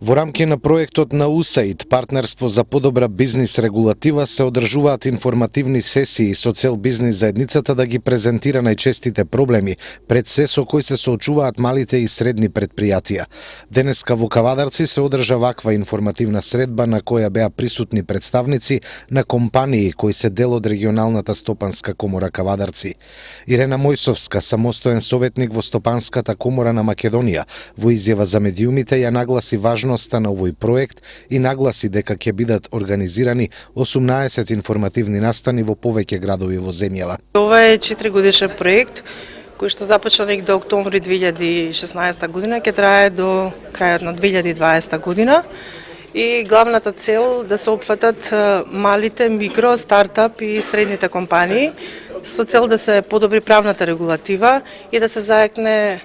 Во рамки на проектот на USAID, партнерство за подобра бизнис регулатива, се одржуваат информативни сесии со цел бизнис заедницата да ги презентира најчестите проблеми пред се со кои се соочуваат малите и средни предпријатија. Денеска во Кавадарци се одржа ваква информативна средба на која беа присутни представници на компании кои се дел од регионалната стопанска комора Кавадарци. Ирена Мојсовска, самостоен советник во Стопанската комора на Македонија, во изјава за медиумите ја нагласи важноста на овој проект и нагласи дека ќе бидат организирани 18 информативни настани во повеќе градови во земјава. Ова е 4-годишен проект кој што започна негде до октомври 2016 година, ќе трае до крајот на 2020 година. И главната цел да се опфатат малите, микро, стартап и средните компании со цел да се подобри правната регулатива и да се заекне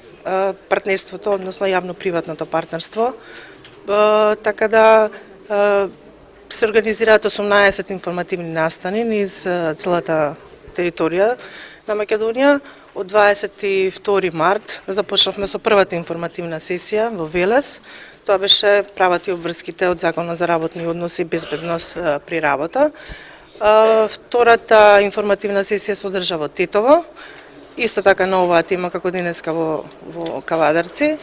партнерството, односно јавно-приватното партнерство, така да се организираат 18 информативни настани низ целата територија на Македонија. Од 22 март започнавме со првата информативна сесија во Велес. Тоа беше правата и обврските од Законот за работни односи и безбедност при работа. Втората информативна сесија се одржа во Тетово, исто така на оваа тема како денеска во Кавадарци.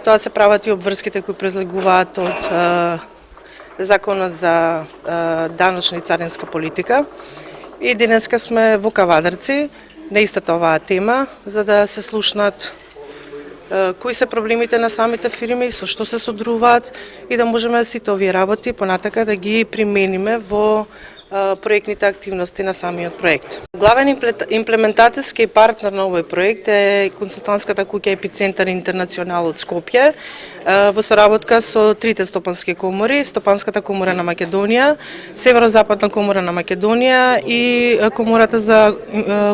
Тоа се прават и обврските кои произлегуваат од Законот за даночна и царинска политика. И денеска сме во Кавадарци на истата оваа тема, за да се слушнат кои се проблемите на самите фирми, со што се содруваат и да можеме сите овие работи понатака да ги примениме во проектните активности на самиот проект. Главен имплементацијски партнер на овој проект е консултантската куќа Епицентар Интернационал од Скопје, во соработка со трите стопански комори, Стопанската комора на Македонија, Северозападна комора на Македонија и Комората за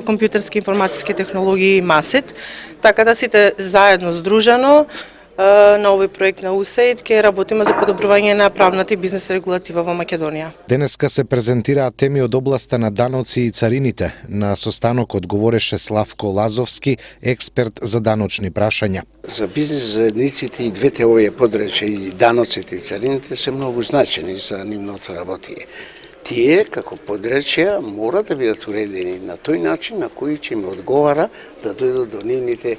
компјутерски информатиски технологии МАСИТ, така да сите заедно здружено на овој проект на USAID ќе работиме за подобрување на правната и бизнес регулатива во Македонија. Денеска се презентираат теми од областа на даноци и царините. На состанокот говореше Славко Лазовски, експерт за даночни прашања. За бизнес заедниците и двете овие подрачја, и даноците и царините, се многу значени за нивното работење. Тие, како подрачја, мора да бидат уредени на тој начин на кој ќе им одговара да дојдат до нивните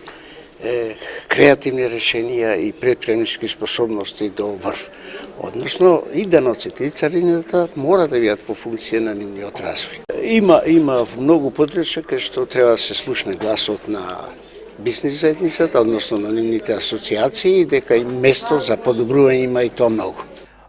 креативни решенија и предприемнички способности до врв. Односно, и даноците и царината мора да бидат во функција на нивниот развој. Има многу подрачја кај што треба да се слушне гласот на бизнес заедницата, односно на нивните асоциации, дека и место за подобрување има и тоа многу.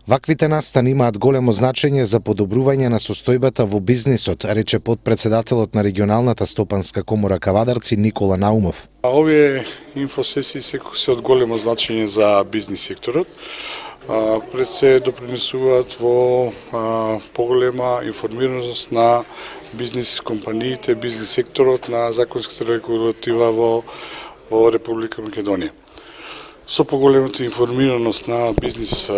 Ваквите настани имаат големо значење за подобрување на состојбата во бизнисот, рече подпредседателот на регионалната стопанска комора Кавадарци Никола Наумов. Овие инфосесии се од големо значење за бизнис секторот. Пред се допринесуваат во поголема информираност на бизнис компаниите, бизнис секторот, на законската регулатива во Република Македонија. Со поголемата информираност на бизнис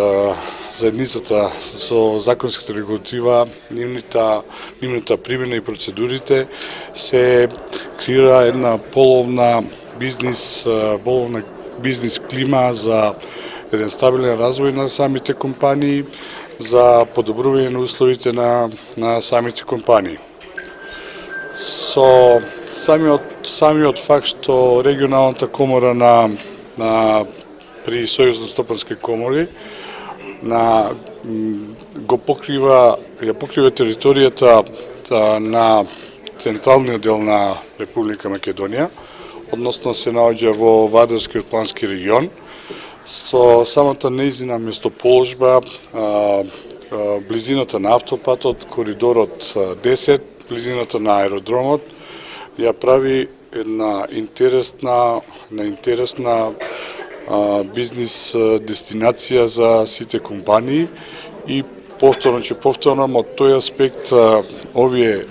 заедницата со законската регулатива, нивната примена и процедурите се креира една половна бизнис клима за еден стабилен развој на самите компании, за подобрување на условите на самите компании. Со самиот факт што регионалната комора при Сојуз на стопански комори ја покрива територијата на централниот дел на Република Македонија, односно се наоѓа во Вардарскиот плански регион, со самата нејзина местоположба, близината на автопатот, коридорот 10, близината на аеродромот, ја прави една интересна бизнис дестинација за сите компании и повторно од тој аспект овие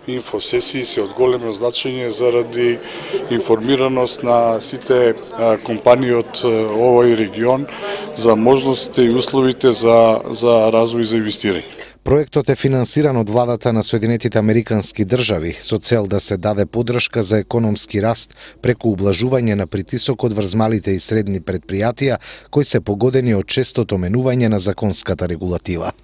инфосесии се од големо значење заради информираност на сите компании од овој регион за можностите и условите за развој и за инвестирање. Проектот е финансиран од владата на Соединетите Американски држави со цел да се даде поддршка за економски раст преку ублажување на притисокот врз малите и средни претпријатија кои се погодени од честото менување на законската регулатива.